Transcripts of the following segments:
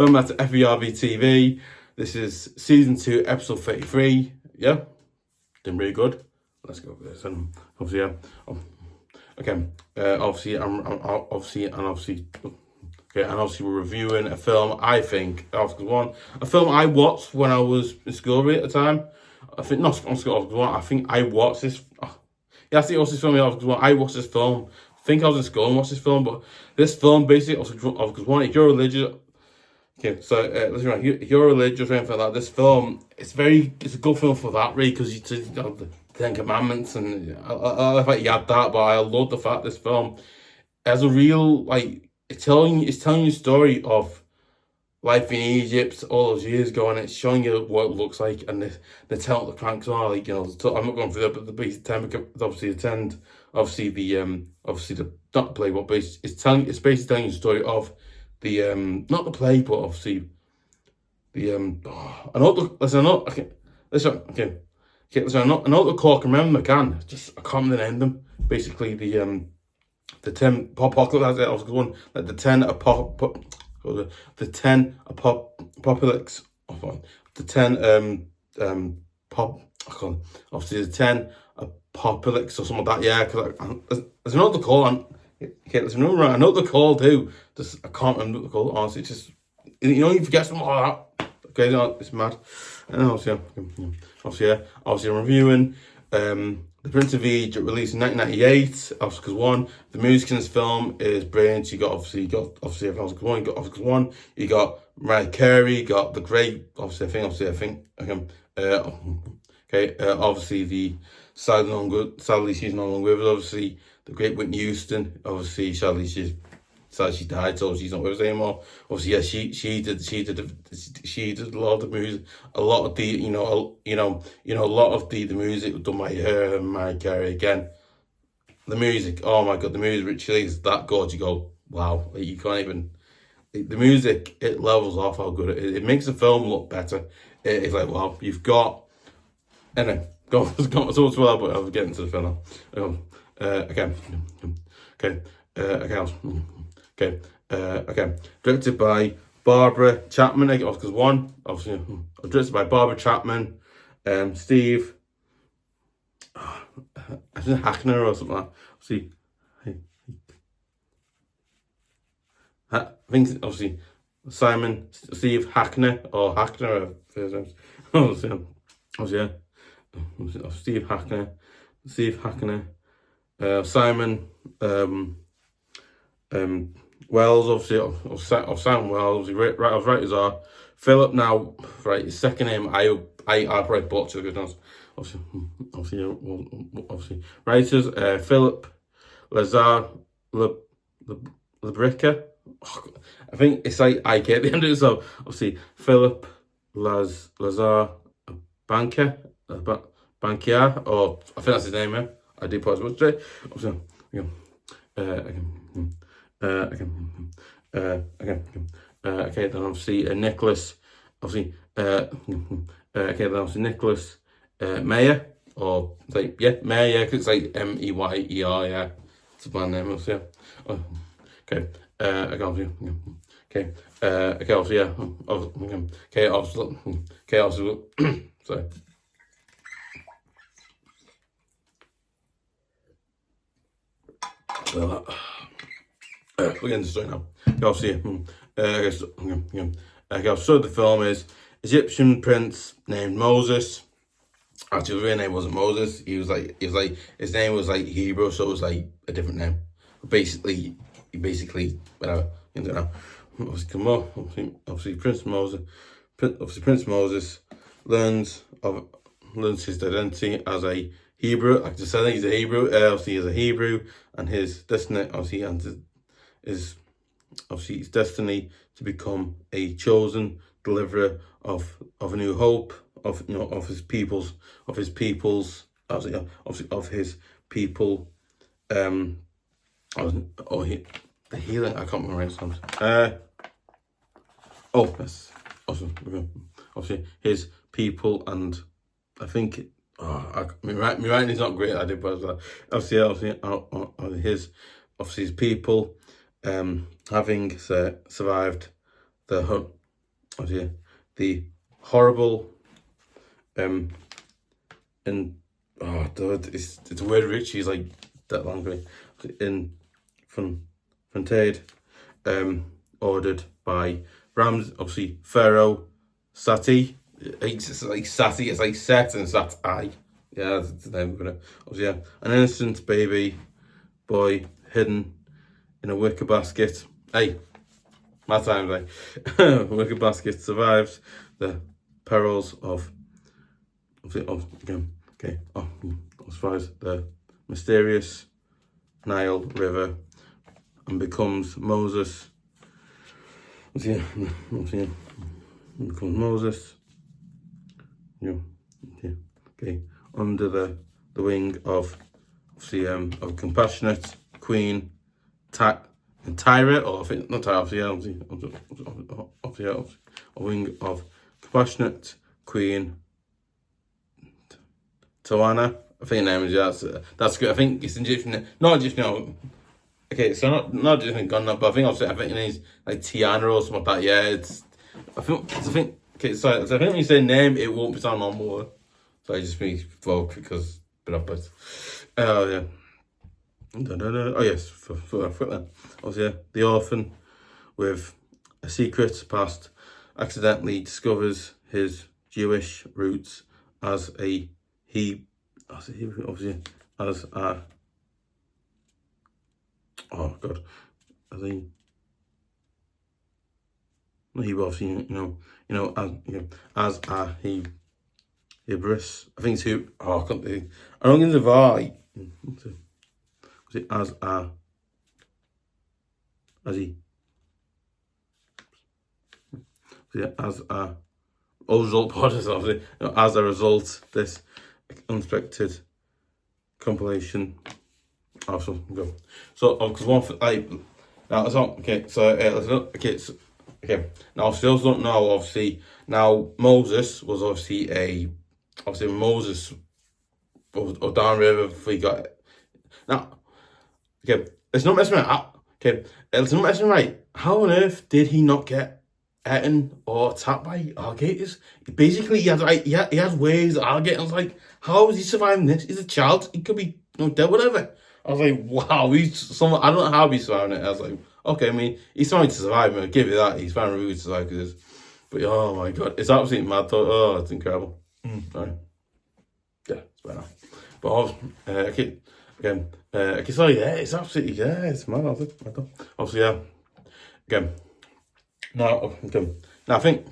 Welcome back to FVRV TV. This is season 2, episode 33. Yeah, doing really good. Let's go with this. And obviously, yeah. Okay. Obviously, we're reviewing a film. I think a film I watched when I was in school at the time. I think not on school. I think I watched this. Yeah, I think it was this film. I watched this film. I think I was in school and watched this film, but this film basically also because one, if you're religious. Okay, so listen, if you're religious or anything like that, this film it's a good film for that, really, because you have the Ten Commandments, and I love the fact you had that, but I love the fact this film has a real it's telling you a story of life in Egypt all those years ago, and it's showing you what it looks like, and the talent the pranks are I'm not going through that, but the basic not the play, but it's basically telling you a story of the not the play, but obviously the I know the call. I can remember again. Just I can't remember the end of them. Basically the 10 apocalypse. I was going like the 10 apocalypse. The 10 apocalypse. The 10 obviously the 10 apocalypse or something like that. Yeah, because there's another call on. Okay, there's another right. I know the call too. Just I can't remember the call. Honestly, it's just you forget something like that. Okay, no, it's mad. And obviously I'm reviewing The Prince of Egypt, released in 1998. Obviously, because one, the music in this film is brilliant. You got obviously everyone's one. You got obviously one. You got Mariah Carey. You got the great obviously the sadly she's no longer with us. Obviously, the great Whitney Houston. Obviously, sadly she died, so she's not with us anymore. Obviously, yeah, she did a lot of the music, a lot of the a lot of the music was done by her and Mariah Carey. Again, the music, oh my god, the music literally is that good. You go, wow, you can't even. The music, it levels off how good it is. It makes the film look better. It's like, wow, you've got. Anyway, go so well, but I'll get into the film now. Directed by Barbara Chapman. Because one, obviously, directed by Barbara Chapman, Steve, I think Hickner or something like that. See, I think obviously Steve Hickner or Hackner. Steve Hickner, Simon Wells, obviously of Simon Wells. Writers are Philip. Now, right, his second name I probably butchered because obviously writers Philip Labrica. I think it's like I get the end of it. So obviously Philip Lazar Banker. Bankier, or I think that's his name. Yeah, I do pause much today. Okay, then obviously Necholas, obviously Necholas Meyer, or Meyer, yeah, because it's like Meyer, yeah, it's a band name, obviously. Yeah. Sorry. We're getting to the story now. So the film is Egyptian prince named Moses. Actually, his real name wasn't Moses. His name was like Hebrew, so it was like a different name. Basically, whatever. You know. Obviously, Prince Moses learns his identity as a Hebrew. Like I said, he's a Hebrew. Obviously, he's a Hebrew, and his destiny, his destiny to become a chosen deliverer of a new hope of his peoples. The healing. I can't remember sometimes. That's awesome. Obviously, his people, and I think. My writing is not great. I did, but obviously his people, having survived the obviously, the horrible, and it's a word rich. He's like that language in frontade, ordered by Rams, obviously Pharaoh Seti. It's like Sati, it's like Set and Sati. Yeah, that's the name of it. Obviously, yeah, an innocent baby boy hidden in a wicker basket. Hey, my time's like wicker basket survives the perils of survives the mysterious Nile River and becomes Moses. Becomes Moses. Under the wing of a compassionate queen, Tyra, or I think not Tyra, obviously, a wing of compassionate queen, Tawana. I think the name is that's good. I think it's Egyptian, not Egyptian. No. Okay, so not Egyptian gun, but I think it is like Tiana or something like that. Yeah, I think. Okay, so I think when you say name, it won't be sound on more. So I just be folk because bit up, but yeah. Oh yes, for that. Obviously, the orphan with a secret past accidentally discovers his Jewish roots as a obviously as a oh god, as a he obviously as a Hebrews. I think it's who. Oh, I can't think. I don't think it's a vi. Was it as he? Yeah, as a result, obviously, as a result, this unexpected compilation. Also, go. So, because one for now that's all. Okay, so let's look. Okay, now still don't know. Obviously, now Moses was obviously Moses or down river before he got it. Now, okay, it's not messing right. Okay, it's not messing right. How on earth did he not get eaten or attacked by alligators? Basically, he has waves of alligators. Like, how is he surviving this? He's a child. He could be dead, whatever. I was like, wow, I don't know how he's surviving it. I was like, okay, I mean, he's trying to survive. I'll give you that. He's found a route to survive this. But oh my god, it's absolutely mad. Oh, it's incredible. Sorry. Yeah, it's better. But so yeah, it's absolutely it's mad. Obviously, yeah. Again, now I think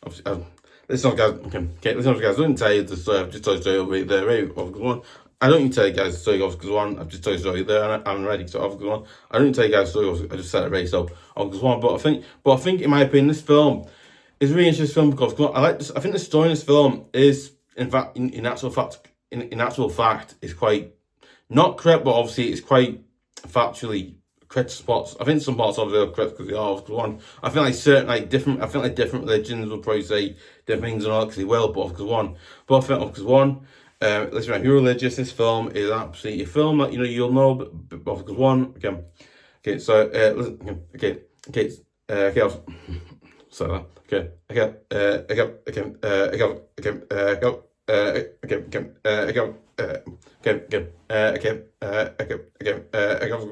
obviously, listen, guys. Listen, guys. I don't tell you the story. I've just told you the story there. Right, one. I don't need to tell you guys the story of because one. I've just told you the story there, and I'm ready. So of one. I don't need to tell you guys the story. I just said it right. So of one. But I think, in my opinion, this film is a really interesting film because I like this. I think the story in this film is, in fact, in actual fact, is quite not correct, but obviously it's quite factually correct spots. I think some parts of it are correct because they are. Because one, I feel like different religions will probably say different things and all because they will. But because one, listen, if you're religious, this film is absolutely a film that you'll know. But because one, again, okay, so listen, okay, so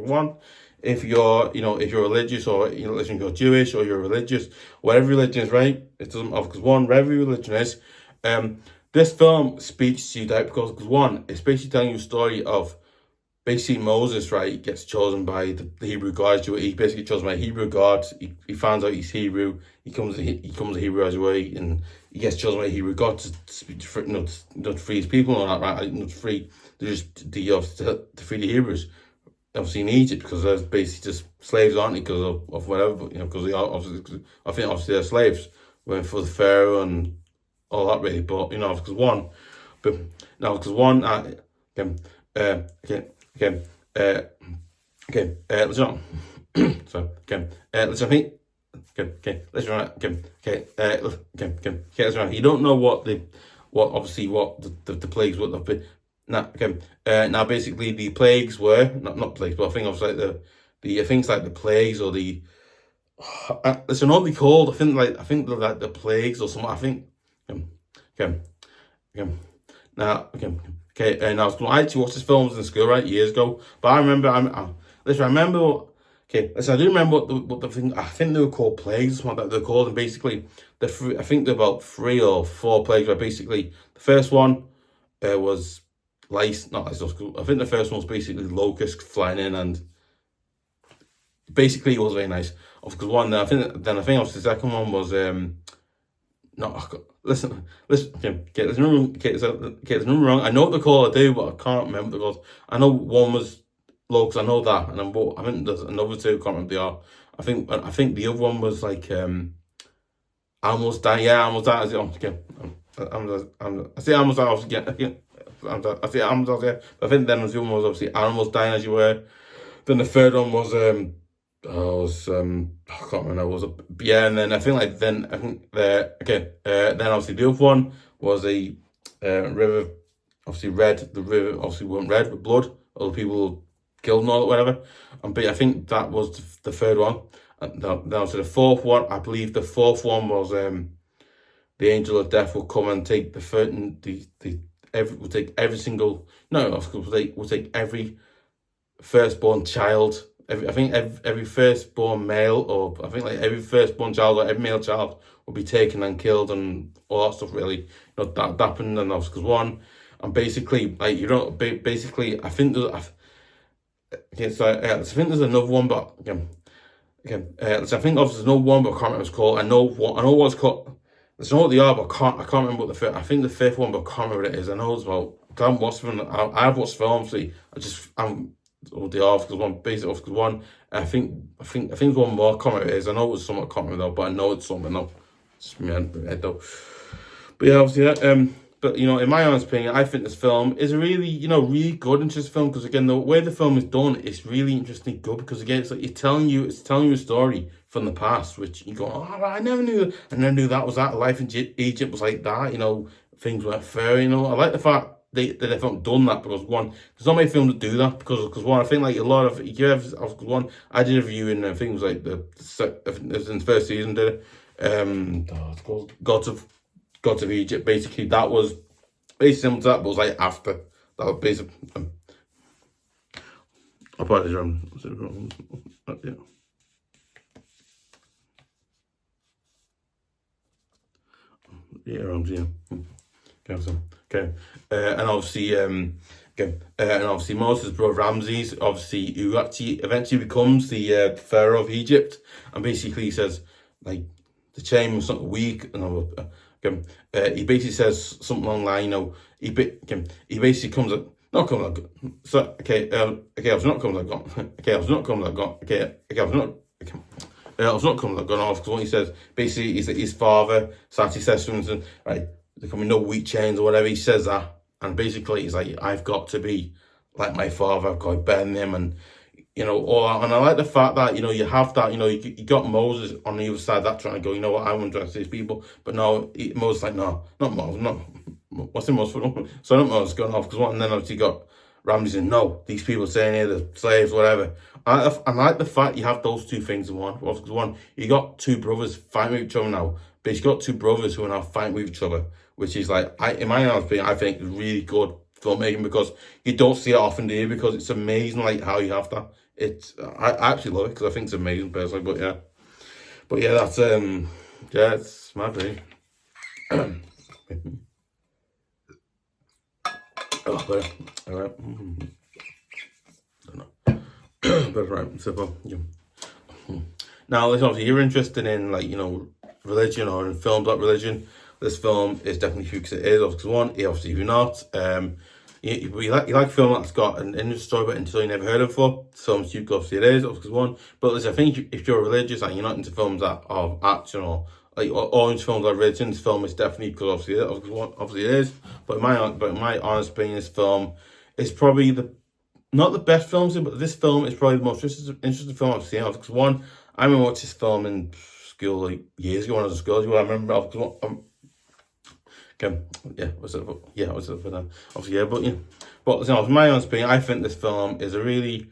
one, if you're religious or listen, you're Jewish or you're religious, whatever religion is, right? It doesn't matter because one, whatever religion is, this film speaks to you that because one, it's basically telling you a story of basically Moses, right, gets chosen by the Hebrew gods. He basically chosen by Hebrew gods. He finds out he's Hebrew. He comes a Hebrew as well, and he gets chosen by Hebrew gods to free his people and all that, right? Not free, to free the Hebrews. Obviously in Egypt because they're basically just slaves, aren't they? Because of whatever, but because they are obviously. I think obviously they're slaves, went for the pharaoh and all that really. But because one, let's not. So let's think. Let's run. Let's run. You don't know what the plagues would have been. Now basically the plagues were not plagues, but I think obviously the things like the plagues or the it's another called. I think they're like the plagues or something. I think. Okay, okay. Now, okay. And I actually watched this film in school right years ago, but I remember. Listen, I remember. Okay, listen, I do remember what the thing. I think they were called plagues. What they're called, and basically, I think they're about 3 or 4 plagues. But basically, the first one was lice, not lice. I think the first one was basically locusts flying in, and basically it was very nice. Because one, I think the second one was no. Listen. Okay, there's nothing wrong. I know what they're called. I do, but I can't remember the called. I know one was locusts. I know that, and I think there's another two. I can't remember they are. I think the other one was like almost die. Yeah, almost die. Okay. I say almost die. Yeah. I say almost yeah. I think then the other one was obviously animals dying as you were. Then the third one was I can't remember. Was it? Yeah, and then I think then obviously the other one was a river, obviously red. The river obviously weren't red with blood. Other people killed and all that, whatever. But I think that was the third one. And then obviously the fourth one, I believe the fourth one was the angel of death will come and take will take every single will take every firstborn child. I think every firstborn male, or I think like every firstborn child or every male child will be taken and killed and all that stuff. Really, that happened, and that's because one, and basically basically I think there's I think there's another one, but so I think obviously there's no one, but I can't remember what it's called. I know what it's called. There's know what they are, but I can't remember what the fifth. I think the fifth one, but I can't remember what it is. I know it's about. I haven't watched them. I've watched films. See, I'm. Or the off because one basically off because one. I think one more. I can't remember what it is. I know it's something I can't remember though, but I know it's something though. It's me head though. But yeah, obviously, but in my honest opinion, I think this film is a really, really good, interesting film because again, the way the film is done, it's really interesting, good because again, it's like it's telling you a story from the past, which you go, oh, I never knew that was that. Life in Egypt was like that. Things weren't fair. I like the fact that they haven't done that because one, there's not many films that do that because one, I think like a lot of one, I did a review in things like it was in the first season, did it? It's called Gods of Egypt. Basically, that was basically similar to that, but it was like after that was basically. I apologize, yeah. Okay. And obviously, and obviously Moses' brother Ramses, obviously, who actually eventually becomes the pharaoh of Egypt, and basically he says like the chain was not weak, and he basically says something along the line, he basically comes up. Not coming like so. I was not coming like gone. I was not coming like gone. I was not. I was not coming like gone off because what he says basically is that his father, Sati, says something right. There can be no wheat chains or whatever. He says that, and basically he's like, I've got to be like my father. I've got to bend him, and and I like the fact that you have that. You got Moses on the other side that trying to go. You know what? I want to dress these people, but no, Moses like no, not Moses, not. What's the most for? So I don't know what's going off because and then obviously you got Ramsey saying no, these people saying here they're slaves, whatever. I like the fact you have those two things in one. Because one, you got two brothers fighting with each other now, but you got two brothers who are now fighting with each other, which is like in my opinion, I think it's really good filmmaking because you don't see it often, do you? Because it's amazing, like how you have that. I actually love it because I think it's amazing personally. But yeah, that's it's my thing. Oh, better. All right. Better, right. Simple. Yeah. Now, listen, obviously, you're interested in religion or in films like religion. This film is definitely for you because it is. Obviously, one, obviously, if you're not, you like film that's got an interesting story but until you never heard of before. Films you obviously it is. Obviously, one. But listen, I think if you're religious and you're not into films that are action or into films like religion, this film is definitely because obviously it is. But in my honest opinion, this film is probably not the best film, but this film is probably the most interesting film I've seen. Because one, I remember watching this film in school like years ago when I was in school. I remember obviously, but in my honest opinion, I think this film is a really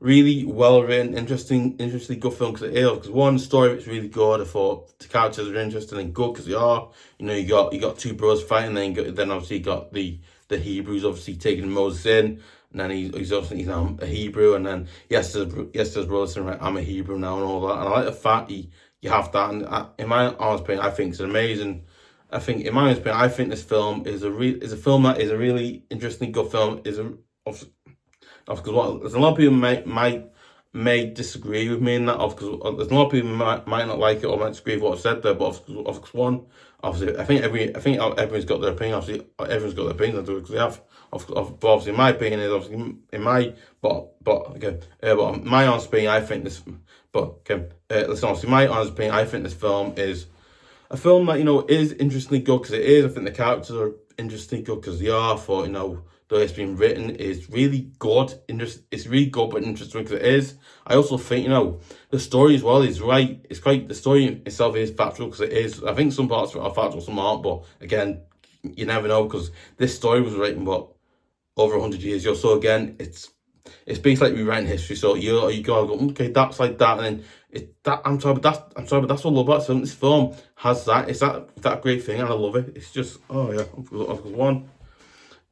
really well written, interestingly good film because it is. Because one, the story it's really good. I thought the characters are interesting and good because they are. You know, you got two brothers fighting, then obviously you got the Hebrews obviously taking Moses in, and then he's now a Hebrew, and then yes, his brother saying, right, I'm a Hebrew now and all that. And I like the fact you have that. And in my honest opinion, I think it's amazing. I think, in my opinion, I think this film is a film that is a really interesting, good film. Because there's a lot of people may disagree with me in that. Because there's a lot of people might not like it or might disagree with what I said there. But of one, obviously, I think everyone's got their opinion. Obviously, everyone's got their opinion because they have. But obviously, my opinion is obviously in my but my honest opinion, I think this. But okay, listen, obviously, my honest opinion, I think this film is a film that, you know, is interestingly good because it is. I think the characters are interestingly good because they are. For, you know, the way it's been written is really good. It's really good but interesting because it is. I also think, you know, the story as well is right. It's quite, the story itself is factual because it is. I think some parts of it are factual, some aren't. But again, you never know because this story was written over 100 years ago. So again, it's basically like rewriting history. So you gotta go, okay, that's like that, and then I'm sorry, but that's what I love about this film. This film has that. It's that great thing, and I love it. It's just, oh yeah, one.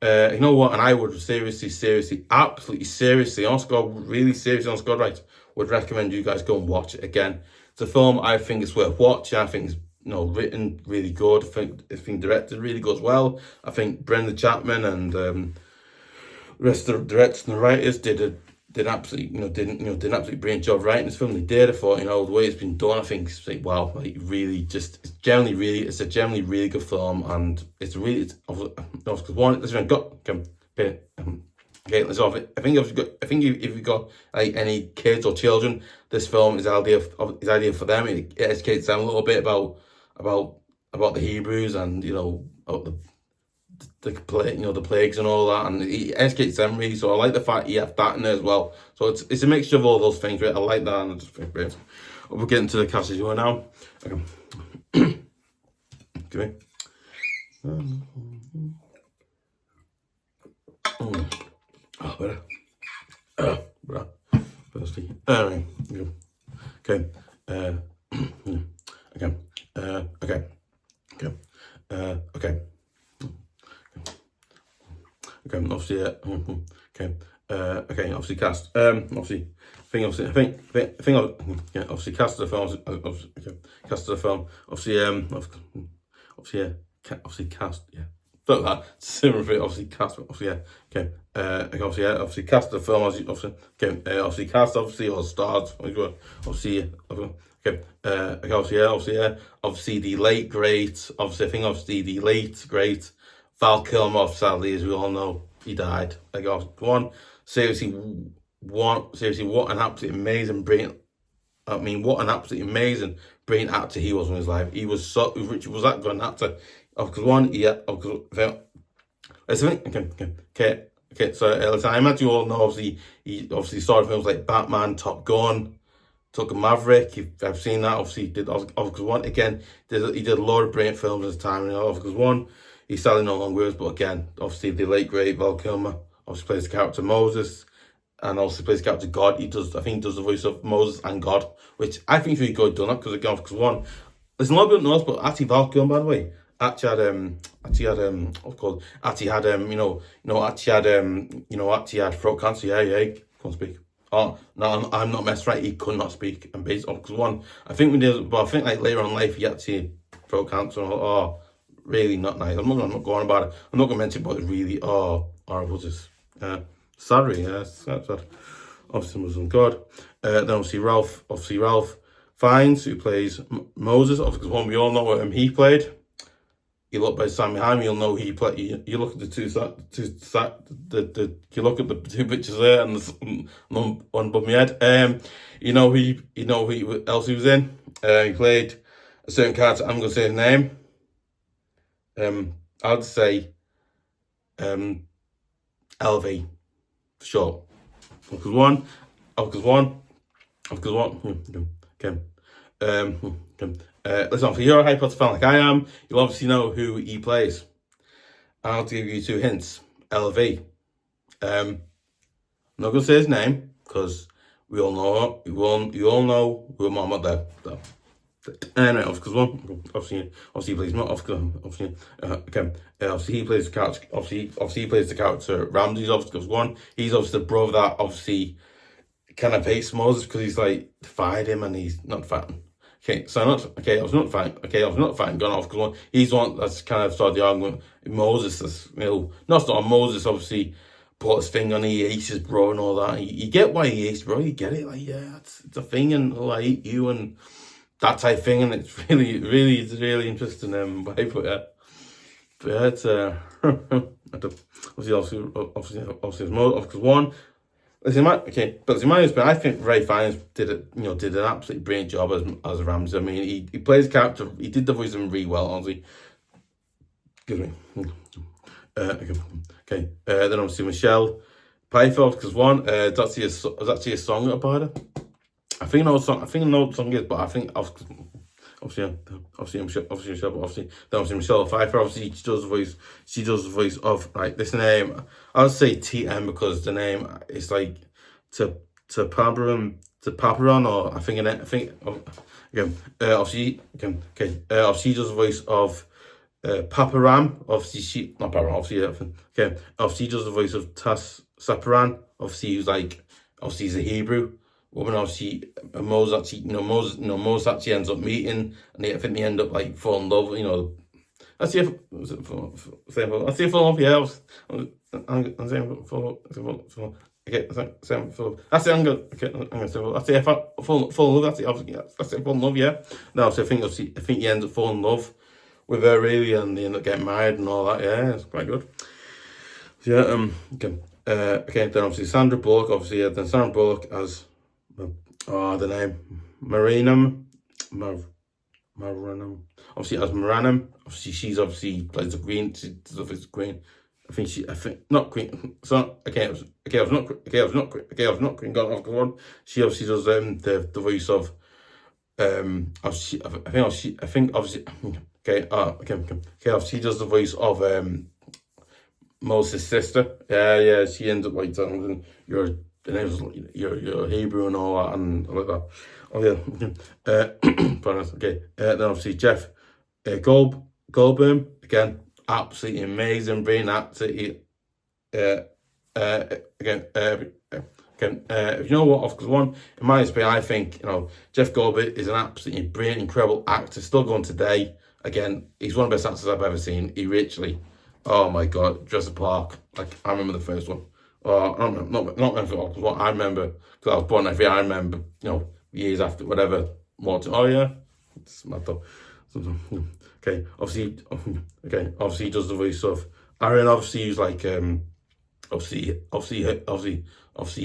You know what? And I would absolutely seriously, honest God, really seriously, honest God, right, would recommend you guys go and watch it again. It's a film I think it's worth watching. I think it's, you know, written really good. I think it's been directed really good as well. I think Brenda Chapman and the rest of the directors and the writers did absolutely, did an absolutely brilliant job writing this film. They did. I thought, you know, the way it's been done, I think it's like, wow, like really just, it's a generally really good film, and it's because one, listen, I've got, okay, let's off it. I think if you've got like any kids or children, this film is ideal for them. It educates them a little bit about the Hebrews and, you know, about the plagues and all that, and it educates them really. So I like the fact you have that in there as well. So it's a mixture of all those things. Right? I like that, and I just think great. We're getting to the cast as well now. Okay. Okay. Oh, better. Bruh. Thirsty. Okay. Okay. Okay. Okay. Okay. Okay. Okay, obviously, okay, okay, obviously cast, obviously cast of the film, okay, cast of the film, obviously cast, yeah, don't that, similar bit, obviously cast, obviously, yeah, okay, obviously cast of the film, obviously cast, obviously, or stars, obviously, okay, obviously the late great, obviously the late great Val Kilmer, sadly, as we all know, he died. Like, seriously, what an absolutely amazing, brilliant. I mean, what an absolutely amazing, brilliant actor he was in his life. He was Richard was that good an actor. Okay. So listen, I imagine you all know. Obviously, he started films like Batman, Top Gun, Top Gun Maverick. I've seen that. Obviously, he did he did a lot of brilliant films at his time. You know, because one. He's sadly no longer with us, but again, obviously the late great Val Kilmer obviously plays the character Moses, and also plays the character God. I think he does the voice of Moses and God, which I think is really good done. Because one, there's a lot of people know, but actually Val Kilmer, by the way, actually had throat cancer. Yeah, can't speak. Oh no, I'm not messed right. He could not speak, and based off because one, I think like later on in life he actually throat cancer. Or really not nice. I'm not going about it. I'm not going to mention, but it's really horrible. Just sad, really. Yeah, sad. Obviously, Muslim God. Then obviously Ralph Fiennes, who plays Moses. Obviously, one we all know what he played. You look by Sam behind me, you'll know he played. You look at you look at the two pictures there, and the one above my head. You know who else he was in. He played a certain character. I'm going to say his name. I'd say LV for short. Because one. Okay. Listen, if you're a Harry Potter fan like I am, you'll obviously know who he plays. I'll give you 2 hints. LV. I'm not gonna say his name because we all know you all know who Mama there. Anyway, because one obviously he plays not obviously obviously he plays the character obviously he plays the character Ramses obviously because one he's obviously the brother that obviously kind of hates Moses because he's like defied him and he's not fighting. Okay, so I was not fighting gone off because he's the one that's kind of started the argument. Moses is not Moses obviously put his thing on, he hates his bro and all that. You get why he hates bro, you get it, like yeah, it's a thing and I hate you and that type of thing, and it's really interesting but yeah, it's obviously it's more because one but in my opinion, I think Ray Fiennes did an absolutely brilliant job as Ramsey. I mean, he plays character. He did the voice of him really well, honestly. Excuse me. Then obviously Michelle Pfeiffer, because one, it's actually a song about her. I think I know what the song is, but I think obviously Michelle Pfeiffer. Obviously, she does the voice of like this name. I would say TM because the name is like to Paparan or obviously does the voice of Paparam. Obviously she not Paparam. Obviously does the voice of Saparan. Obviously he's he's a Hebrew woman. Obviously Moses actually ends up meeting, and I think they end up like falling in love. That's it. That's it. Fall in love. Yeah, I'm saying fall. Okay, that's it. I'm good. Okay, I'm gonna say that's it. Fall in love. That's it. Obviously, yeah, that's it. Fall in love. Yeah. No, so I think he ends up falling in love with her really, and they end up getting married and all that. Yeah, it's quite good. So, yeah. Okay. Then obviously Sandra Bullock. Obviously, then Sandra Bullock as the name Miriam. Obviously as Mirren. Obviously she's obviously plays the green. She does the green. I think not queen. So I was not queen. Got off one. She obviously does the voice of obviously she does the voice of Moses' sister. Yeah. She ends up like telling you're Hebrew and all that and like that. Oh yeah. Then obviously Jeff Goldblum again, absolutely amazing, brilliant actor. If you know what, because one, in my opinion, I think Jeff Goldblum is an absolutely brilliant, incredible actor. Still going today. Again, he's one of the best actors I've ever seen. He literally, oh my god, Jurassic Park. Like I remember the first one. I don't remember, not because what I remember because I was born every. I remember years after whatever. Motown. Oh yeah, it's mad though. Okay, obviously he does the voice of Aaron. Obviously he's like obviously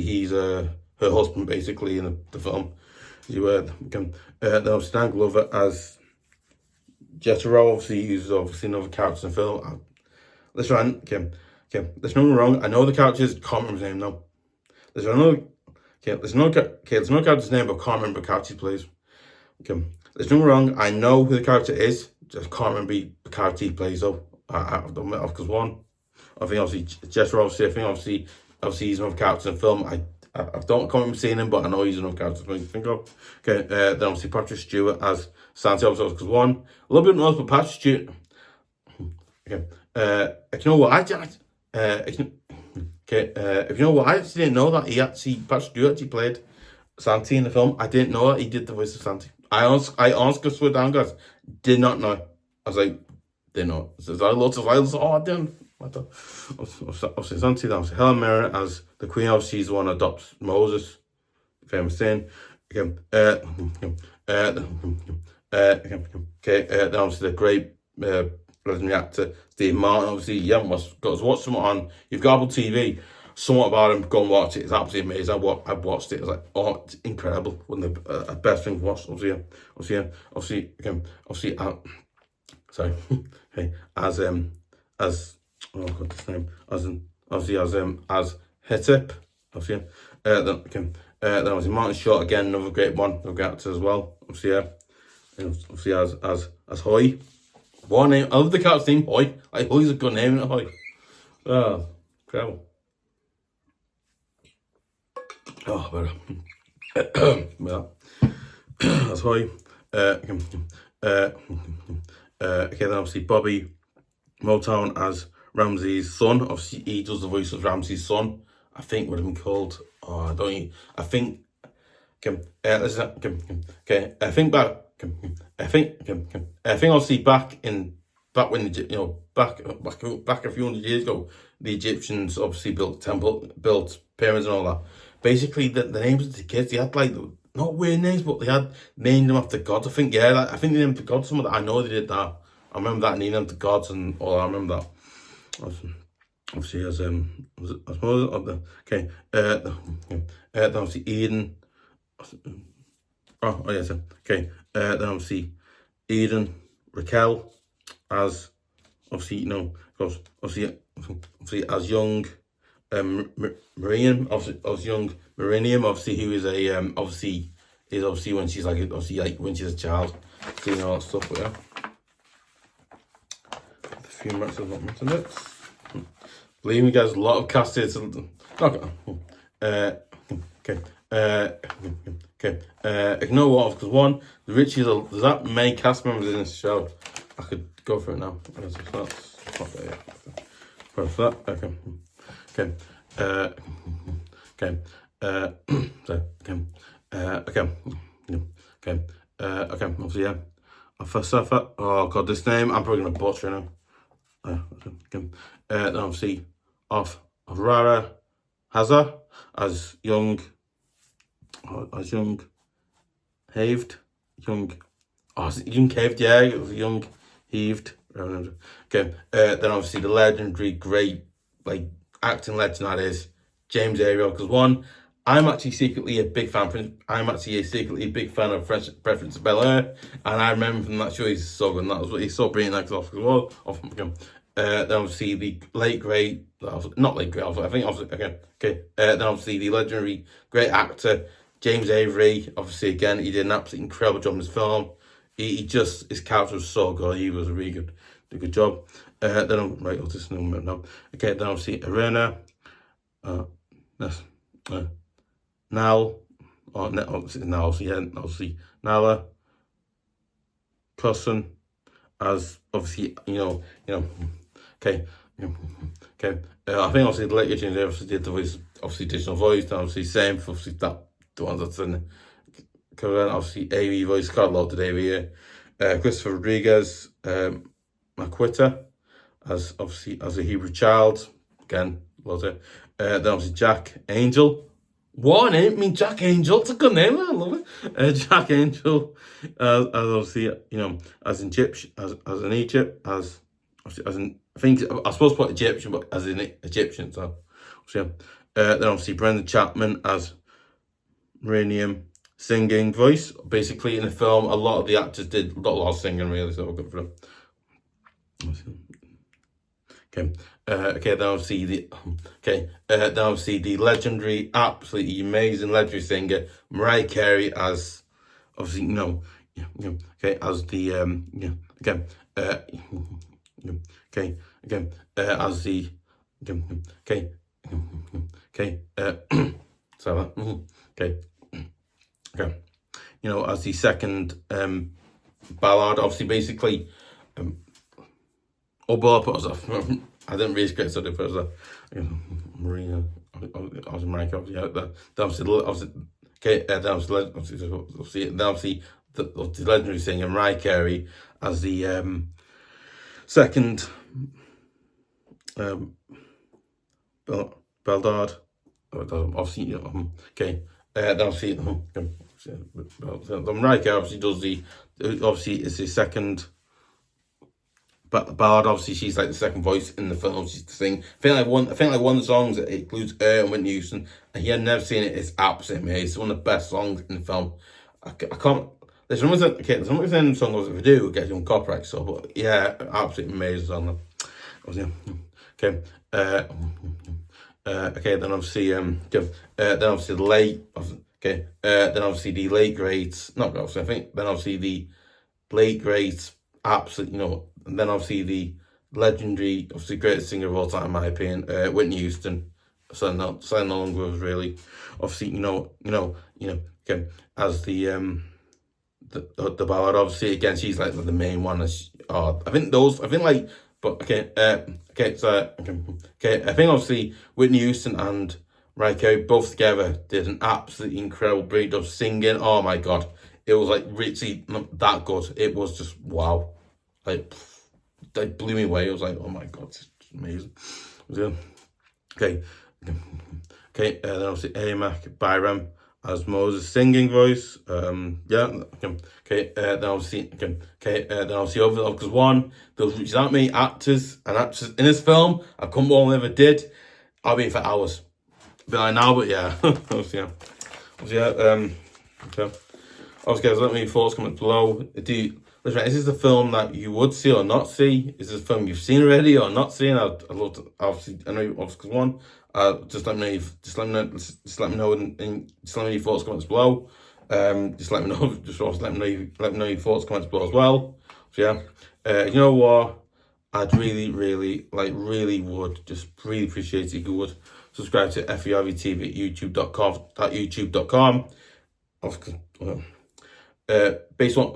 he's her husband basically in the film. Then obviously Dan Glover as Jethro. Obviously he's another character in the film. Let's run. There's nothing wrong. I know the character's can't remember his name now. There's no character's name, but can't remember the character he plays. There's nothing wrong. I know who the character is. Just can't remember the character he plays though. I've done it off because one. I think obviously Jethro. Obviously he's another character in the film. I can't remember seeing him, but I know he's another character to think of. Then obviously Patrick Stewart as Sandra. Obviously because one a little bit knows, but Patrick Stewart. You know what if you know what, I actually didn't know that Patrick Stewart actually played Santi in the film. I didn't know that he did the voice of Santi. I honestly swear down, guys, did not know. I was like, didn't know. So I looked at I didn't. Obviously Santi, that was Helen Mirren as the queen. Obviously she's the one who adopts Moses, famous thing. Then obviously the great legendary actor Steve Martin. Obviously you haven't watched something on, you've got Apple TV, somewhat about him, go and watch it. It's absolutely amazing. I've watched it. It's like, oh, it's incredible. One of the best things to watch. As hotep. Then obviously Martin Short again, another great one, another great actor as well. Obviously as Hoy. One name, I love the character's name, Hoy. Like Hoy's a good name, isn't it, Hoy? Oh, incredible. Oh, but Well, that's why. Okay, then obviously Bobby Motown as Ramsey's son. Obviously, he does the voice of Ramsey's son. I think would have been called. Oh, I don't. I think. Okay. I think back. I think obviously back when back a few hundred years ago, the Egyptians obviously built built pyramids and all that. Basically, the names of the kids, they had like not weird names, but they had named them after gods. I think I think they named the gods some of that. I know they did that. I remember that, naming them to gods and all. I remember that. Obviously, as I suppose of the okay. Then obviously Eden. Oh yes. Okay. Then obviously Eden, Raquel, as obviously obviously as young Miriam, obviously young Miriam, obviously who is a obviously when she's like when she's a child, seeing all that stuff. But yeah, a few minutes of not minutes. Believe me, guys, a lot of casted. Okay. Ignore what, because one, the Richies, there's that many cast members in this show. I could go for it now. That's not there. For that, okay. Obviously, yeah. Pfeiffer. Oh god, this name I'm probably gonna butcher now. Then obviously of Rara Hazard as young Haved, young Caved, yeah, it was young Heaved. Okay, then obviously the legendary, great, like acting legend that is James Ariel. Because one, I'm actually secretly a big fan. I'm actually secretly a big fan of Fresh Preference of Bel-Air, and I remember from that show he's so good. And that was what he's so brilliant. That off as well. Then obviously the late great, not late great. I think obviously then obviously the legendary great actor James Avery. Obviously again he did an absolutely incredible job in this film. His character was so good. He was a really good job. Then I'm right. I'll just number now. Okay. Then obviously Arena. Nile. Obviously Nala. Cousin. As obviously Okay. I think obviously the later James obviously did the voice, obviously additional voice, and obviously same for obviously the ones that's in it. Obviously AV voice, got a lot today here. Christopher Rodriguez, Maquita, as obviously as a Hebrew child, again, was it? Then obviously Jack Angel. What a name! I mean, Jack Angel, it's a good name, I love it. Jack Angel, as obviously, as in Egypt, as in Egypt, as in, I think, I suppose put Egyptian, but as in Egyptian, so, then obviously Brenda Chapman as Miriam, singing voice. Basically, in the film, a lot of the actors did a lot of singing, really, so good for them. Then obviously the legendary, absolutely amazing legendary singer Mariah Carey as obviously as the as the as the second ballad, obviously basically I didn't really get so it was Maria. I was America. Yeah, that was the legendary singer Mariah Carey as the second Ballad. Obviously, then obviously Mariah Carey obviously does it's the second. But Ballad, obviously, she's like the second voice in the film. She's to sing. I think one of the songs that includes her and Whitney Houston. And he had never seen it. It's absolutely amazing. It's one of the best songs in the film. I can't. There's one reason the song was if I do get you on copyright. So, but yeah, absolutely amazing song. Then obviously the late. Then obviously the late greats. Not obviously. I think then obviously the late greats. Absolutely, and then obviously the legendary, obviously greatest singer of all time, in my opinion, Whitney Houston. So no longer was really, obviously, okay, as the ballad. Obviously, again, she's like the main one. I think like, but okay, I think obviously Whitney Houston and Raiko both together did an absolutely incredible breed of singing. Oh my god, it was like really that good. It was just wow, like they blew me away. It was like, oh my god, it's amazing. Yeah. Okay, then obviously Amac Byram as Moses' singing voice. Then obviously over because one, there's that many actors and actresses in this film. I couldn't believe I never did. I'll be for hours. A bit like now, but yeah. Obviously, okay. Obviously, guys, let me know your thoughts, comment below. Listen, is this a film that you would see or not see? Is this a film you've seen already or not seen? I'd love to, obviously, I know, obviously, one. Just let me know your thoughts, comments below. Just let me know your thoughts, comments below as well. So yeah, you know what? I'd really would just really appreciate it if you would subscribe to FVRV TV at youtube.com. Based on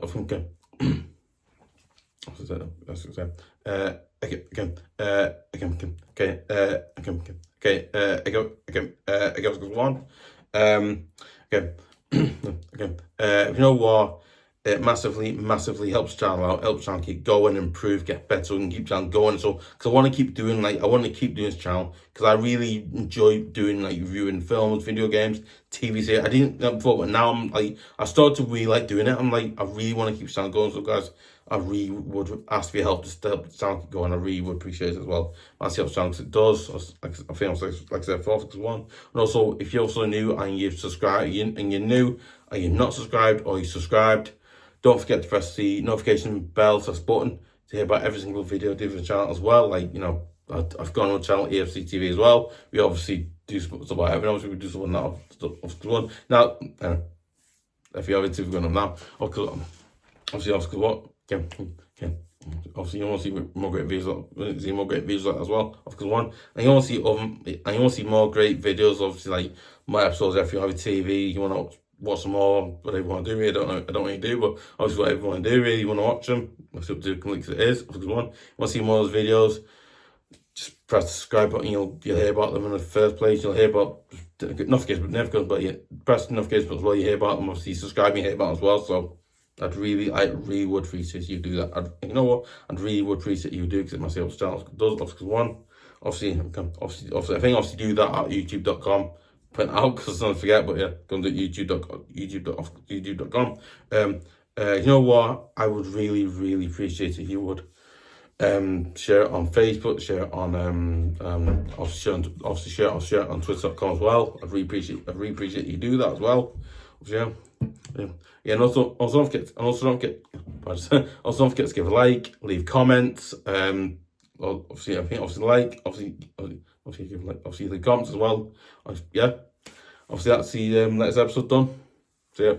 you know what? It massively helps channel out, helps channel keep going, improve, get better, and keep channel going. So, because I want to keep doing this channel because I really enjoy doing like reviewing films, video games, TV series. I didn't before, but now I'm like I started to really like doing it. I'm like I really want to keep channel going. So, guys, I really would ask for your help to help the channel keep going. I really would appreciate it as well. That's helps channel because it does. I think like I said, 461. And also, if you're also new and you've subscribed, and you're new and you're not subscribed or you subscribed. Don't forget to press the notification bell button to hear about every single video I do for the channel as well. Like, you know, I've gone on the channel EFC TV as well. We obviously do stuff like that. Obviously, we do something now. Now, if you have it, we're going up now. Obviously, what? Okay. Obviously, you want to see more great videos like that as well. Of course, one, and you want to see more great videos. Obviously, like my episodes of FVRV TV. You want to watch some more, whatever you want to do. Really, I don't really do, but obviously whatever you want to do, really, you want to watch them. Let's see what the links it is. Because one, you want to see more of those videos, just press the subscribe button. You'll hear about them in the first place. You'll hear about notifications, but yeah, press the notifications button as well. You hear about them. Obviously, subscribe. You hear about them as well. So I really would appreciate you do that. You know what? I'd really would appreciate you do because it myself channel does. Because one, obviously, I think obviously do that at youtube.com. Put it out because I don't forget, but yeah, go to youtube.com. You know what? I would really appreciate it if you would share it on Facebook, share it on share it on twitter.com as well. I'd really appreciate you do that as well. Yeah. And also don't forget to give a like, leave comments. Obviously leave comments as well. Yeah. Obviously that's the next episode done. So yeah.